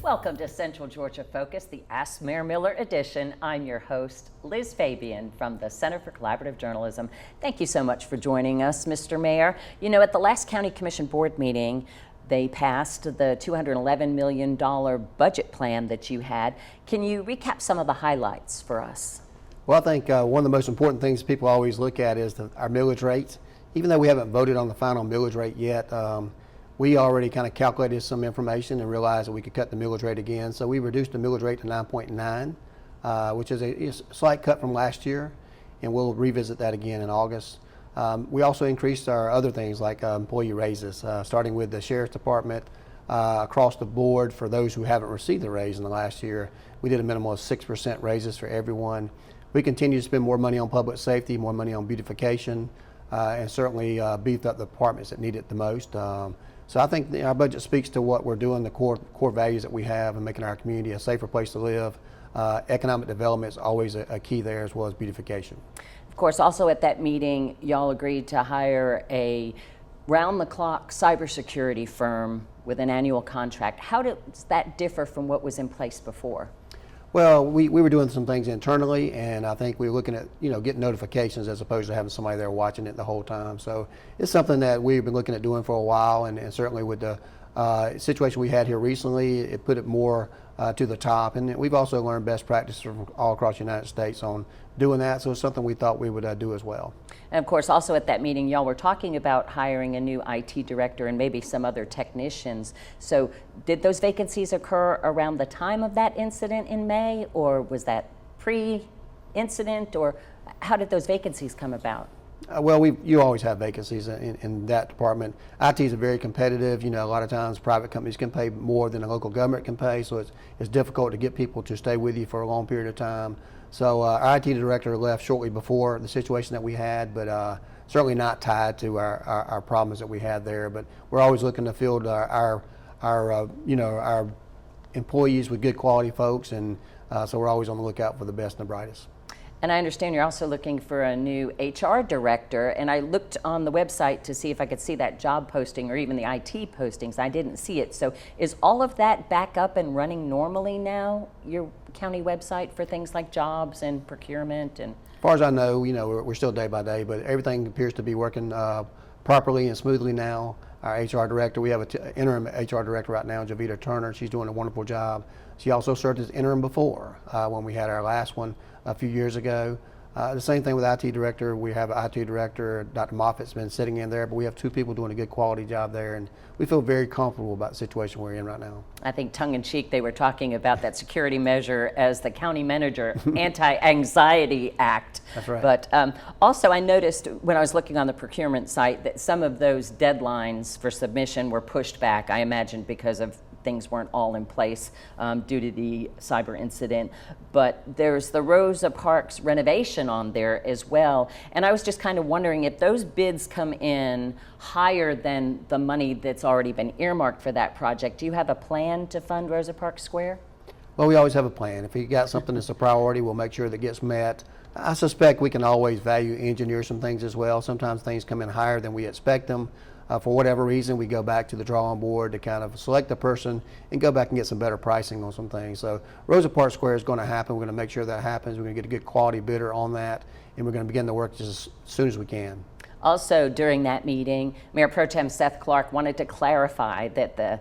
Welcome to Central Georgia Focus, the Ask Mayor Miller edition. I'm your host, Liz Fabian from the Center for Collaborative Journalism. Thank you so much for joining us, Mr. Mayor. You know, at the last County Commission board meeting, they passed the $211 million budget plan that you had. Can you recap some of the highlights for us? Well, I think one of the most important things people always look at is our millage rate. Even though we haven't voted on the final millage rate yet, we already kind of calculated some information and realized that we could cut the millage rate again. So we reduced the millage rate to 9.9, which is a slight cut from last year, and we'll revisit that again in August. We also increased our other things like employee raises, starting with the Sheriff's Department across the board. For those who haven't received the raise in the last year, we did a minimum of 6% raises for everyone. We continue to spend more money on public safety, more money on beautification, and certainly beefed up the departments that need it the most. So I think our budget speaks to what we're doing, the core values that we have, and making our community a safer place to live. Economic development is always a key there, as well as beautification. Of course, also at that meeting, y'all agreed to hire a round-the-clock cybersecurity firm with an annual contract. How does that differ from what was in place before? Well, we were doing some things internally, and I think we were looking at, getting notifications as opposed to having somebody there watching it the whole time. So it's something that we've been looking at doing for a while, and certainly with the situation we had here recently, it put it more to the top. And we've also learned best practices from all across the United States on doing that, so it's something we thought we would do as well. And of course, also at that meeting, y'all were talking about hiring a new IT director and maybe some other technicians. So did those vacancies occur around the time of that incident in May, or was that pre-incident, or how did those vacancies come about? Well, you always have vacancies in that department. IT is very competitive. A lot of times private companies can pay more than a local government can pay, so it's difficult to get people to stay with you for a long period of time. So our IT director left shortly before the situation that we had, but certainly not tied to our problems that we had there. But we're always looking to field our employees with good quality folks, and so we're always on the lookout for the best and the brightest. And I understand you're also looking for a new HR director, and I looked on the website to see if I could see that job posting or even the IT postings. I didn't see it. So is all of that back up and running normally now, your county website, for things like jobs and procurement? And as far as I know, we're still day by day, but everything appears to be working properly and smoothly now. Our HR director, we have an interim HR director right now, Javita Turner. She's doing a wonderful job. She also served as interim before when we had our last one a few years ago. The same thing with IT director. We have an IT director, Dr. Moffitt's been sitting in there, but we have two people doing a good quality job there, and we feel very comfortable about the situation we're in right now. I think tongue-in-cheek they were talking about that security measure as the county manager anti-anxiety act. That's right. But also I noticed when I was looking on the procurement site that some of those deadlines for submission were pushed back, I imagine because of things weren't all in place due to the cyber incident. But there's the Rosa Parks renovation on there as well. And I was just kind of wondering if those bids come in higher than the money that's already been earmarked for that project. Do you have a plan to fund Rosa Parks Square? Well, we always have a plan. If we got something that's a priority, we'll make sure that gets met. I suspect we can always value engineer some things as well. Sometimes things come in higher than we expect them. For whatever reason, we go back to the drawing board to kind of select the person and go back and get some better pricing on some things. So Rosa Parks Square is going to happen. We're going to make sure that happens. We're going to get a good quality bidder on that, and we're going to begin the work just as soon as we can. Also during that meeting, Mayor Pro Tem Seth Clark wanted to clarify that the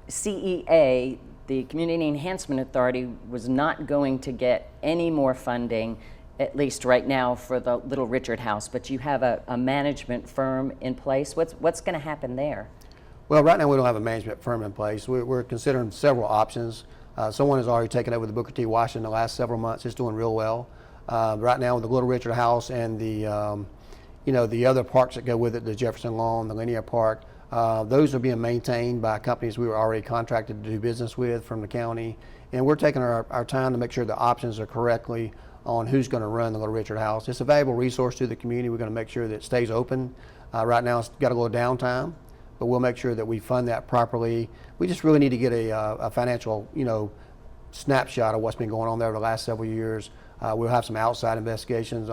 CEA, the Community Enhancement Authority, was not going to get any more funding, at least right now, for the Little Richard House, but you have a management firm in place. What's going to happen there? Well, right now we don't have a management firm in place. We're considering several options. Someone has already taken over the Booker T. Washington the last several months. It's doing real well. Right now with the Little Richard House and the other parks that go with it, the Jefferson Lawn, the Linear Park, those are being maintained by companies we were already contracted to do business with from the county. And we're taking our time to make sure the options are correctly on who's going to run the Little Richard House. It's a valuable resource to the community. We're going to make sure that it stays open. Right now it's got a little downtime, but we'll make sure that we fund that properly. We just really need to get a financial snapshot of what's been going on there the last several years. We'll have some outside investigations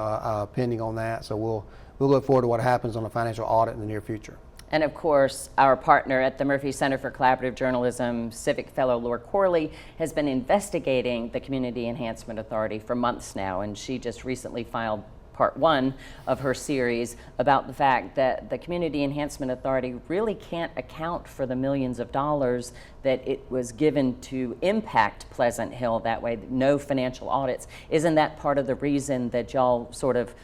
pending on that, so we'll look forward to what happens on the financial audit in the near future. And of course, our partner at the Murphy Center for Collaborative Journalism, Civic Fellow Laura Corley, has been investigating the Community Enhancement Authority for months now, and she just recently filed part 1 of her series about the fact that the Community Enhancement Authority really can't account for the millions of dollars that it was given to impact Pleasant Hill that way, no financial audits. Isn't that part of the reason that y'all sort of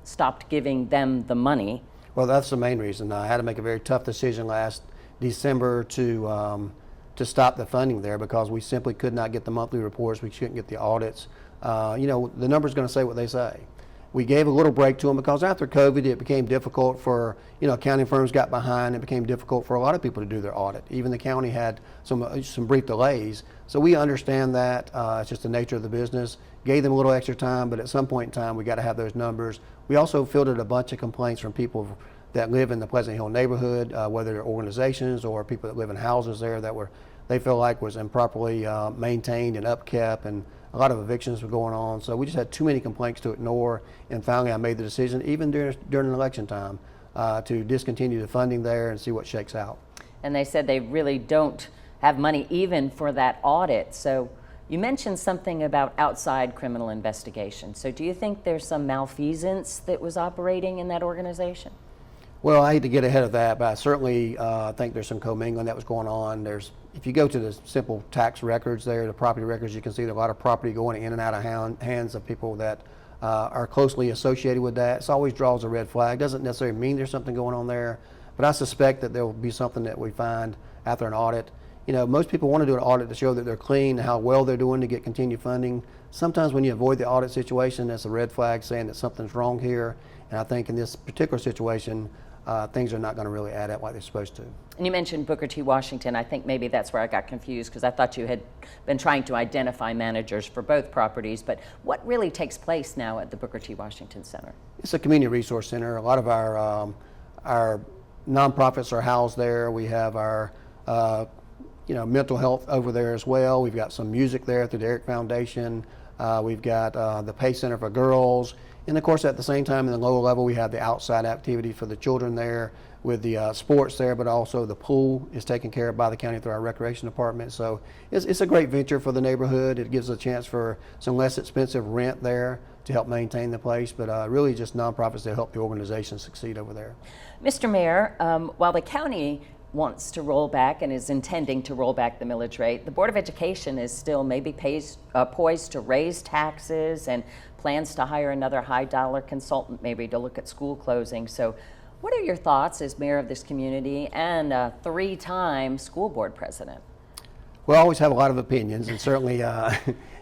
stopped giving them the money? Well, that's the main reason. I had to make a very tough decision last December to stop the funding there because we simply could not get the monthly reports. We couldn't get the audits. You know, the number's going to say what they say. We gave a little break to them because after COVID, it became difficult for, you know, accounting firms got behind. It became difficult for a lot of people to do their audit. Even the county had some brief delays. So we understand that. It's just the nature of the business. Gave them a little extra time, but at some point in time, we got to have those numbers. We also fielded a bunch of complaints from people that live in the Pleasant Hill neighborhood, whether they're organizations or people that live in houses there that they feel like was improperly maintained and upkept, and a lot of evictions were going on. So we just had too many complaints to ignore, and finally I made the decision, even during an election time, to discontinue the funding there and see what shakes out. And they said they really don't have money even for that audit. So you mentioned something about outside criminal investigation. So do you think there's some malfeasance that was operating in that organization? Well, I hate to get ahead of that, but I certainly think there's some commingling that was going on. If you go to the simple tax records there, the property records, you can see a lot of property going in and out of hands of people that are closely associated with that. It always draws a red flag. Doesn't necessarily mean there's something going on there, but I suspect that there will be something that we find after an audit. You know, most people want to do an audit to show that they're clean, how well they're doing to get continued funding. Sometimes when you avoid the audit situation, that's a red flag saying that something's wrong here. And I think in this particular situation, things are not going to really add up like they're supposed to. And you mentioned Booker T. Washington. I think maybe that's where I got confused because I thought you had been trying to identify managers for both properties. But what really takes place now at the Booker T. Washington Center? It's a community resource center. A lot of our nonprofits are housed there. We have our mental health over there as well. We've got some music there through the Eric Foundation. We've got the Pay Center for girls. And of course, at the same time, in the lower level, we have the outside activity for the children there with the sports there, but also the pool is taken care of by the county through our recreation department. So it's a great venture for the neighborhood. It gives a chance for some less expensive rent there to help maintain the place, but really just nonprofits that help the organization succeed over there. Mr. Mayor, while the county wants to roll back and is intending to roll back the millage rate, the Board of Education is still maybe poised to raise taxes and plans to hire another high-dollar consultant maybe to look at school closing. So what are your thoughts as mayor of this community and a 3-time school board president? Well, I always have a lot of opinions, and certainly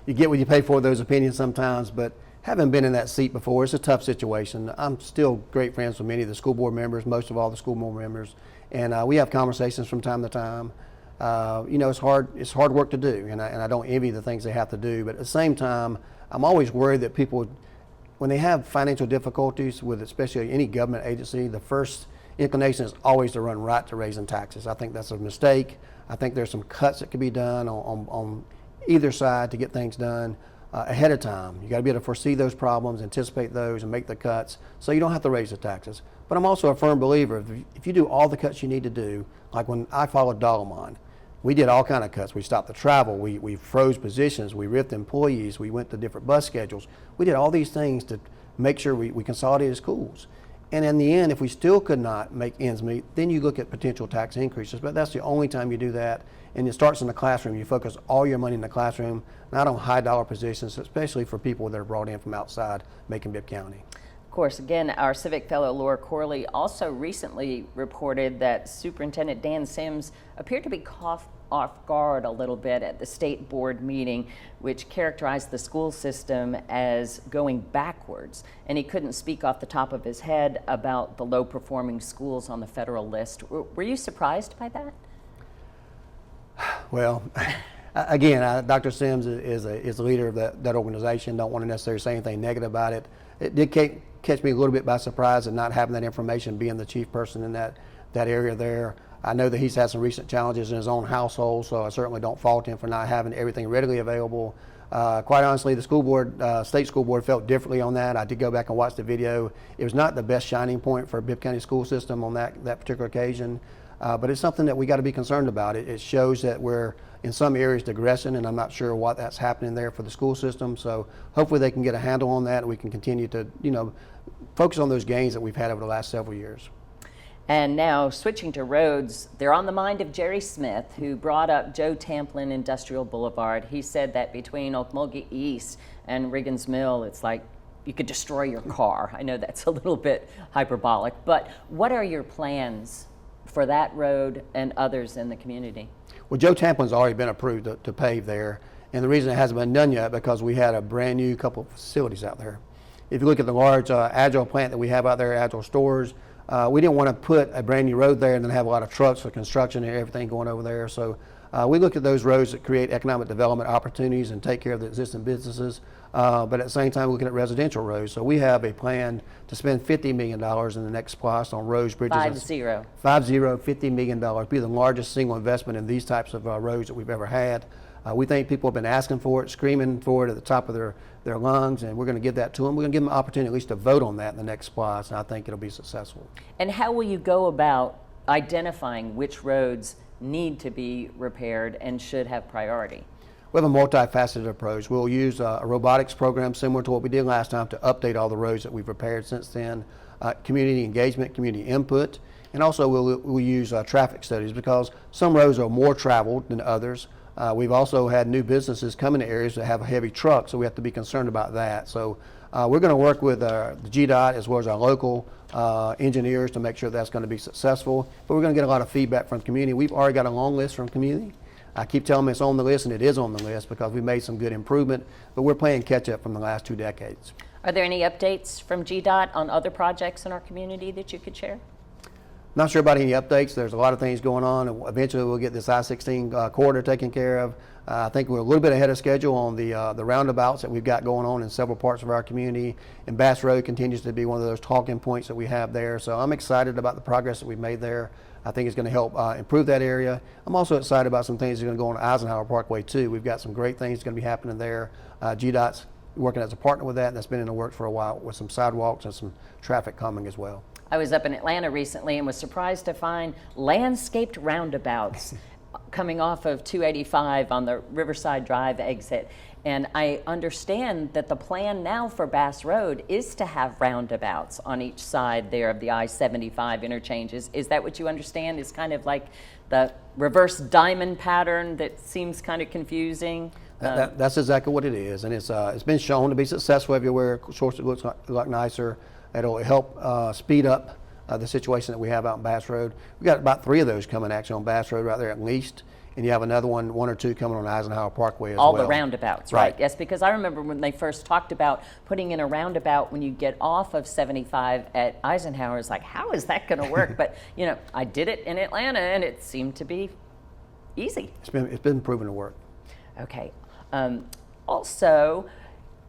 you get what you pay for those opinions sometimes, but having been in that seat before, it's a tough situation. I'm still great friends with many of the school board members, most of all the school board members, and we have conversations from time to time. It's hard work to do, and I don't envy the things they have to do, but at the same time, I'm always worried that people, when they have financial difficulties with especially any government agency, the first inclination is always to run right to raising taxes. I think that's a mistake. I think there's some cuts that could be done on either side to get things done ahead of time. You got to be able to foresee those problems, anticipate those, and make the cuts so you don't have to raise the taxes. But I'm also a firm believer if you do all the cuts you need to do, like when I followed Dolomon, we did all kind of cuts. We stopped the travel. We froze positions. We ripped employees. We went to different bus schedules. We did all these things to make sure we consolidated schools. And in the end, if we still could not make ends meet, then you look at potential tax increases. But that's the only time you do that. And it starts in the classroom. You focus all your money in the classroom, not on high-dollar positions, especially for people that are brought in from outside Macon-Bibb County. Of course, again, our civic fellow Laura Corley also recently reported that Superintendent Dan Sims appeared to be caught off guard a little bit at the state board meeting, which characterized the school system as going backwards. And he couldn't speak off the top of his head about the low-performing schools on the federal list. Were you surprised by that? Well, again, Dr. Sims is a leader of that organization. Don't want to necessarily say anything negative about it. It did catch me a little bit by surprise and not having that information, being the chief person in that area there. I know that he's had some recent challenges in his own household, so I certainly don't fault him for not having everything readily available. Quite honestly, the school board, state school board felt differently on that. I did go back and watch the video. It was not the best shining point for Bibb County school system on that particular occasion, but it's something that we got to be concerned about. It shows that we're in some areas digressing, and I'm not sure what that's happening there for the school system. So hopefully they can get a handle on that, and we can continue to, focus on those gains that we've had over the last several years. And now switching to roads, they're on the mind of Jerry Smith, who brought up Joe Tamplin Industrial Boulevard. He said that between Okmulgee East and Riggins Mill, it's like you could destroy your car. I know that's a little bit hyperbolic, but what are your plans for that road and others in the community? Well, Joe Tamplin's already been approved to pave there, and the reason it hasn't been done yet because we had a brand new couple of facilities out there. If you look at the large Agile plant that we have out there, Agile stores, we didn't want to put a brand new road there and then have a lot of trucks for construction and everything going over there. So we looked at those roads that create economic development opportunities and take care of the existing businesses, but at the same time looking at residential roads. So we have a plan to spend $50 million in the next SPLOST on roads, bridges. 50 $50 million, be the largest single investment in these types of roads that we've ever had. We think people have been asking for it, screaming for it at the top of their lungs, and we're going to give that to them. We're going to give them an opportunity at least to vote on that in the next SPLOST, and I think it'll be successful. And how will you go about identifying which roads need to be repaired and should have priority? We have a multifaceted approach. We'll use a robotics program similar to what we did last time to update all the roads that we've repaired since then, community engagement, community input, and also we'll use traffic studies because some roads are more traveled than others. We've also had new businesses come into areas that have a heavy truck, so we have to be concerned about that. So we're going to work with the GDOT as well as our local engineers to make sure that's going to be successful. But we're going to get a lot of feedback from the community. We've already got a long list from community. I keep telling them it's on the list, and it is on the list because we made some good improvement, but we're playing catch up from the last 2 decades. Are there any updates from GDOT on other projects in our community that you could share? Not sure about any updates. There's a lot of things going on, and eventually we'll get this I-16 corridor taken care of. I think we're a little bit ahead of schedule on the roundabouts that we've got going on in several parts of our community, and Bass Road continues to be one of those talking points that we have there. So I'm excited about the progress that we've made there. I think it's going to help improve that area. I'm also excited about some things that are going to go on Eisenhower Parkway too. We've got some great things going to be happening there. GDOT's working as a partner with that, and that's been in the works for a while with some sidewalks and some traffic coming as well. I was up in Atlanta recently and was surprised to find landscaped roundabouts coming off of 285 on the Riverside Drive exit. And I understand that the plan now for Bass Road is to have roundabouts on each side there of the I-75 interchanges. Is that what you understand? Is kind of like the reverse diamond pattern that seems kind of confusing? That's exactly what it is, and it's been shown to be successful everywhere. Of course, it looks like nicer. It'll help speed up the situation that we have out in Bass Road. We've got about 3 of those coming actually on Bass Road right there at least, and you have another one or two coming on Eisenhower Parkway as well. All the roundabouts, right? Yes, because I remember when they first talked about putting in a roundabout when you get off of 75 at Eisenhower, it's like, how is that going to work? But I did it in Atlanta, and it seemed to be easy. It's been proven to work. Okay. Also,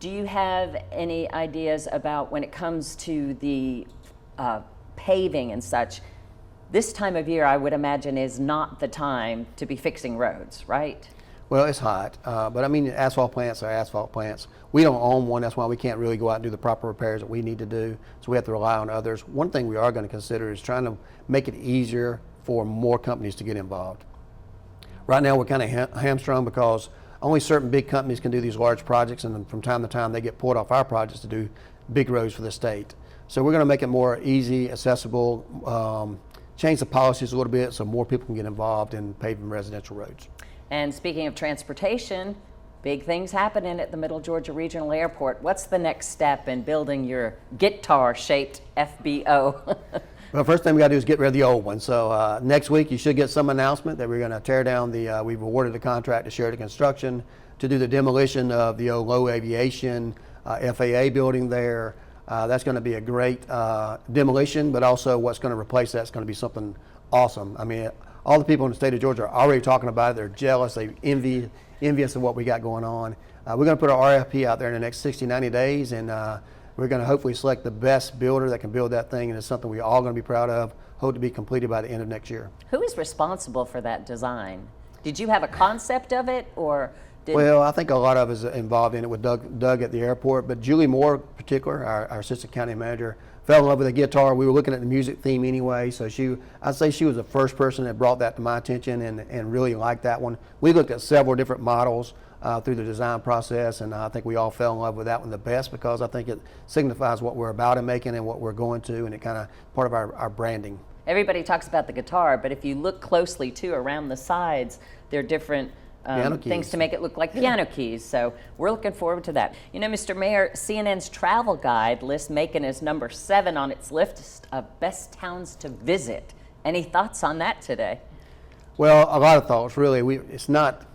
do you have any ideas about when it comes to the paving and such? This time of year, I would imagine, is not the time to be fixing roads, right? Well, it's hot, but I mean, asphalt plants are asphalt plants. We don't own one, that's why we can't really go out and do the proper repairs that we need to do, so we have to rely on others. One thing we are going to consider is trying to make it easier for more companies to get involved. Right now, we're kind of hamstrung because only certain big companies can do these large projects, and then from time to time they get pulled off our projects to do big roads for the state. So we're going to make it more easy, accessible, change the policies a little bit so more people can get involved in paving residential roads. And speaking of transportation, big things happening at the Middle Georgia Regional Airport. What's the next step in building your guitar-shaped FBO? Well, first thing we got to do is get rid of the old one. So next week you should get some announcement that we're going to tear down we've awarded the contract to Sheridan Construction to do the demolition of the old low aviation FAA building there. That's going to be a great demolition, but also what's going to replace that's going to be something awesome. I mean, all the people in the state of Georgia are already talking about it. They're jealous. They're envious of what we got going on. We're going to put our RFP out there in the next 60, 90 days, and we're going to hopefully select the best builder that can build that thing, and it's something we're all going to be proud of. Hope to be completed by the end of next year. Who is responsible for that design? Did you have a concept of it, or Well, I think a lot of us involved in it with Doug at the airport, but Julie Moore in particular, our assistant county manager, fell in love with the guitar. We were looking at the music theme anyway, so I'd say she was the first person that brought that to my attention and really liked that one. We looked at several different models through the design process, and I think we all fell in love with that one the best because I think it signifies what we're about in Macon and what we're going to, and it kind of part of our branding. Everybody talks about the guitar, but if you look closely too around the sides, there are different things to make it look like piano keys. So we're looking forward to that. You know, Mr. Mayor, CNN's travel guide lists Macon as number 7 on its list of best towns to visit. Any thoughts on that today? Well, a lot of thoughts, really. It's not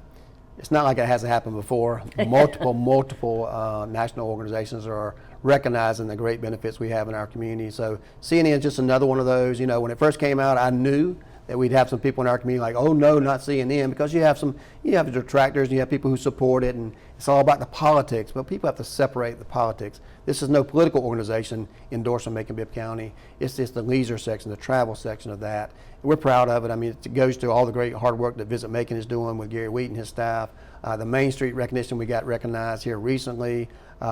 like it hasn't happened before. Multiple national organizations are recognizing the great benefits we have in our community. So CNN is just another one of those. You know, when it first came out, I knew that we'd have some people in our community like, oh no, not CNN, because you have detractors and you have people who support it, and it's all about the politics, but people have to separate the politics. This is no political organization endorsing Macon-Bibb County. It's just the leisure section, the travel section of that. And we're proud of it. I mean, it goes to all the great hard work that Visit Macon is doing with Gary Wheat and his staff. The Main Street recognition we got recognized here recently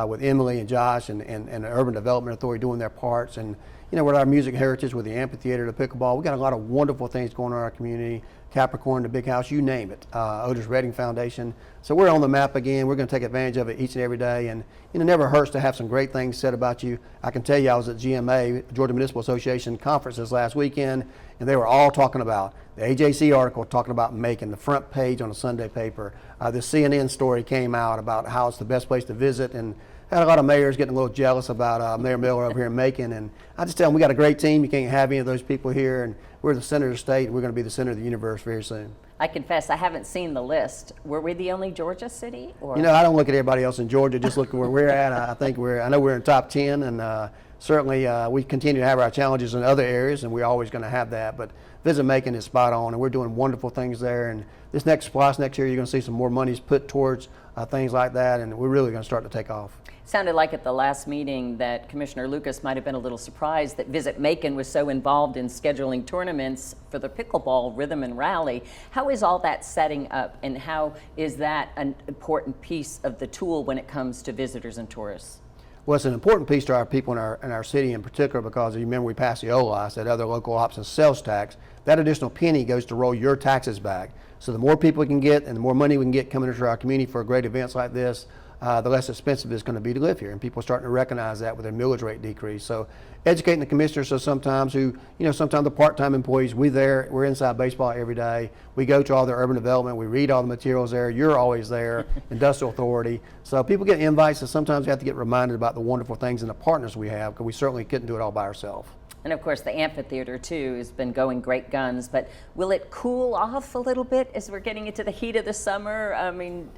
with Emily and Josh and the Urban Development Authority doing their parts. And you know, with our music heritage, with the amphitheater, the pickleball, we got a lot of wonderful things going on in our community. Capricorn, the Big House, you name it. Otis Redding Foundation. So we're on the map again. We're going to take advantage of it each and every day. And it never hurts to have some great things said about you. I can tell you, I was at GMA, Georgia Municipal Association conferences last weekend, and they were all talking about the AJC article, talking about Macon, the front page on a Sunday paper. The CNN story came out about how it's the best place to visit, and had a lot of mayors getting a little jealous about Mayor Miller over here in Macon. And I just tell them we got a great team. You can't have any of those people here, and we're the center of the state. We're going to be the center of the universe very soon. I confess I haven't seen the list. Were we the only Georgia city? Or? You know, I don't look at everybody else in Georgia. Just look at where we're at. I know we're in top 10, and certainly we continue to have our challenges in other areas, and we're always going to have that. But Visit Macon is spot on, and we're doing wonderful things there. And this next splash next year, you're going to see some more monies put towards things like that, and we're really going to start to take off. Sounded like at the last meeting that Commissioner Lucas might have been a little surprised that Visit Macon was so involved in scheduling tournaments for the pickleball rhythm and rally. How is all that setting up, and how is that an important piece of the tool when it comes to visitors and tourists? Well, it's an important piece to our people in our city in particular, because you remember we passed the OLAS, that other local option sales tax. That additional penny goes to roll your taxes back. So the more people we can get and the more money we can get coming into our community for great events like this, the less expensive it's going to be to live here. And people are starting to recognize that with their millage rate decrease. So educating the commissioners, so sometimes the part-time employees, we're inside baseball every day. We go to all the urban development, we read all the materials there. You're always there, Industrial Authority. So people get invites, and sometimes we have to get reminded about the wonderful things and the partners we have, because we certainly couldn't do it all by ourselves. And of course, the amphitheater too has been going great guns, but will it cool off a little bit as we're getting into the heat of the summer? I mean,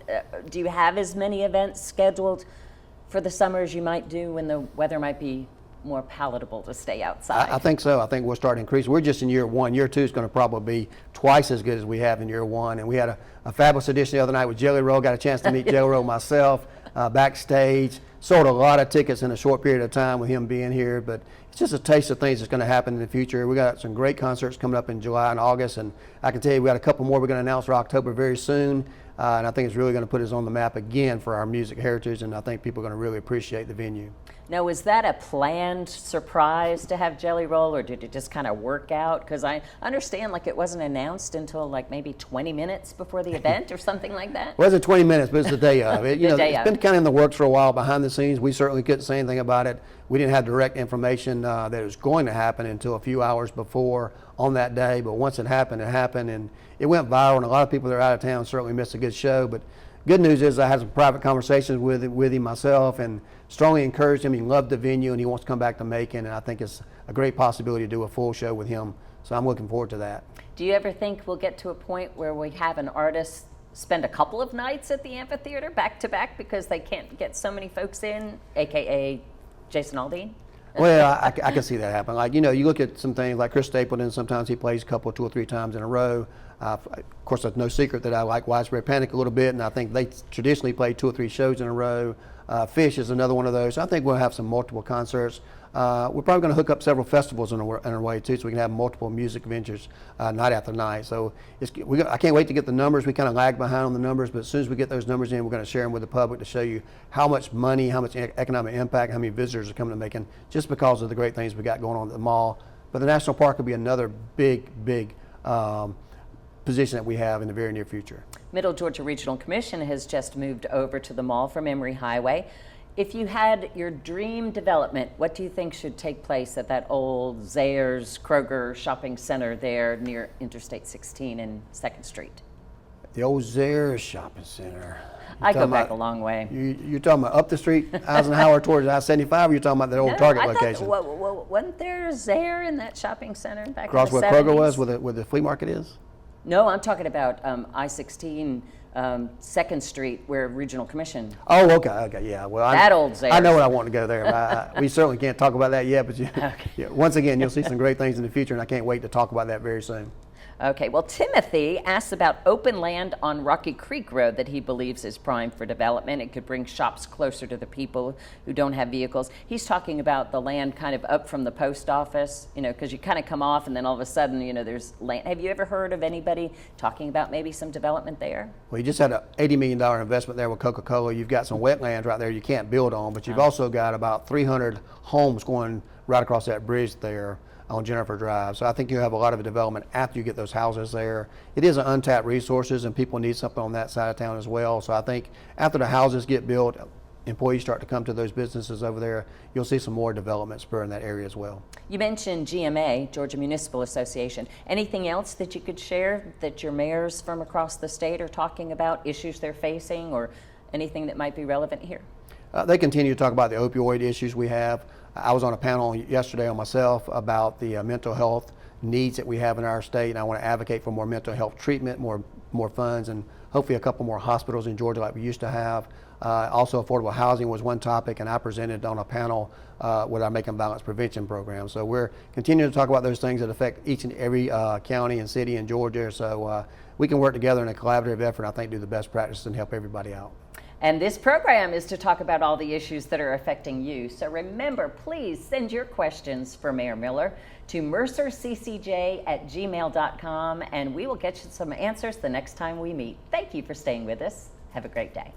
do you have as many events scheduled for the summer as you might do when the weather might be more palatable to stay outside? I think so. I think we'll start increasing. We're just in year 1. Year 2 is going to probably be twice as good as we have in year 1. And we had a fabulous edition the other night with Jelly Roll. Got a chance to meet Jelly Roll myself backstage. Sold a lot of tickets in a short period of time with him being here, but it's just a taste of things that's going to happen in the future. We got some great concerts coming up in July and August, and I can tell you we got a couple more we're going to announce for October very soon, and I think it's really going to put us on the map again for our music heritage, and I think people are going to really appreciate the venue. Now, was that a planned surprise to have Jelly Roll, or did it just kind of work out? Because I understand like it wasn't announced until like maybe 20 minutes before the event or something like that. It wasn't 20 minutes, but it's the day of. It's been kind of in the works for a while behind the scenes. We certainly couldn't say anything about it. We didn't have direct information that it was going to happen until a few hours before on that day. But once it happened, and it went viral, and a lot of people that are out of town certainly missed a good show. But good news is I had some private conversations with him myself, and strongly encouraged him. He loved the venue, and he wants to come back to Macon, and I think it's a great possibility to do a full show with him. So I'm looking forward to that. Do you ever think we'll get to a point where we have an artist spend a couple of nights at the amphitheater back to back because they can't get so many folks in, aka Jason Aldean? Well, I can see that happen. Like, you look at some things like Chris Stapleton, sometimes he plays a couple, 2 or 3 times in a row. Of course, it's no secret that I like Widespread Panic a little bit, and I think they traditionally play 2 or 3 shows in a row. Fish is another one of those. I think we'll have some multiple concerts. We're probably going to hook up several festivals in our way too, so we can have multiple music ventures night after night. So I can't wait to get the numbers. We kind of lag behind on the numbers, but as soon as we get those numbers in, we're going to share them with the public to show you how much money, how much economic impact, how many visitors are coming to Macon just because of the great things we got going on at the mall. But the National Park will be another big position that we have in the very near future. Middle Georgia Regional Commission has just moved over to the mall from Emory Highway. If you had your dream development, what do you think should take place at that old Zayres Kroger shopping center there near Interstate 16 and 2nd Street? The old Zayres shopping center. I go back a long way. You're talking about up the street, Eisenhower towards I-75, or you're talking about the old Target location? Wasn't there a Zayre in that shopping center back Across in the where 70s? Kroger was, where the flea market is? No, I'm talking about I-16, 2nd Street, where Regional Commission. Oh, okay, yeah. Well, that old Zayres. I know what I want to go there. But we certainly can't talk about that yet. But yeah, once again, you'll see some great things in the future, and I can't wait to talk about that very soon. Okay, well, Timothy asks about open land on Rocky Creek Road that he believes is prime for development. It could bring shops closer to the people who don't have vehicles. He's talking about the land kind of up from the post office, because you kind of come off and then all of a sudden, there's land. Have you ever heard of anybody talking about maybe some development there? Well, you just had an $80 million investment there with Coca-Cola. You've got some wetlands right there you can't build on, but you've also got about 300 homes going right across that bridge there on Jennifer Drive. So I think you have a lot of development after you get those houses there. It is an untapped resources, and people need something on that side of town as well. So I think after the houses get built, employees start to come to those businesses over there, you'll see some more development spur in that area as well. You mentioned GMA, Georgia Municipal Association. Anything else that you could share that your mayors from across the state are talking about, issues they're facing, or anything that might be relevant here? They continue to talk about the opioid issues we have. I was on a panel yesterday on myself about the mental health needs that we have in our state, and I want to advocate for more mental health treatment, more funds, and hopefully a couple more hospitals in Georgia like we used to have. Also, affordable housing was one topic, and I presented on a panel with our Macon Violence Prevention Program. So we're continuing to talk about those things that affect each and every county and city in Georgia. So we can work together in a collaborative effort, I think, do the best practices and help everybody out. And this program is to talk about all the issues that are affecting you. So remember, please send your questions for Mayor Miller to mercerccj@gmail.com, and we will get you some answers the next time we meet. Thank you for staying with us. Have a great day.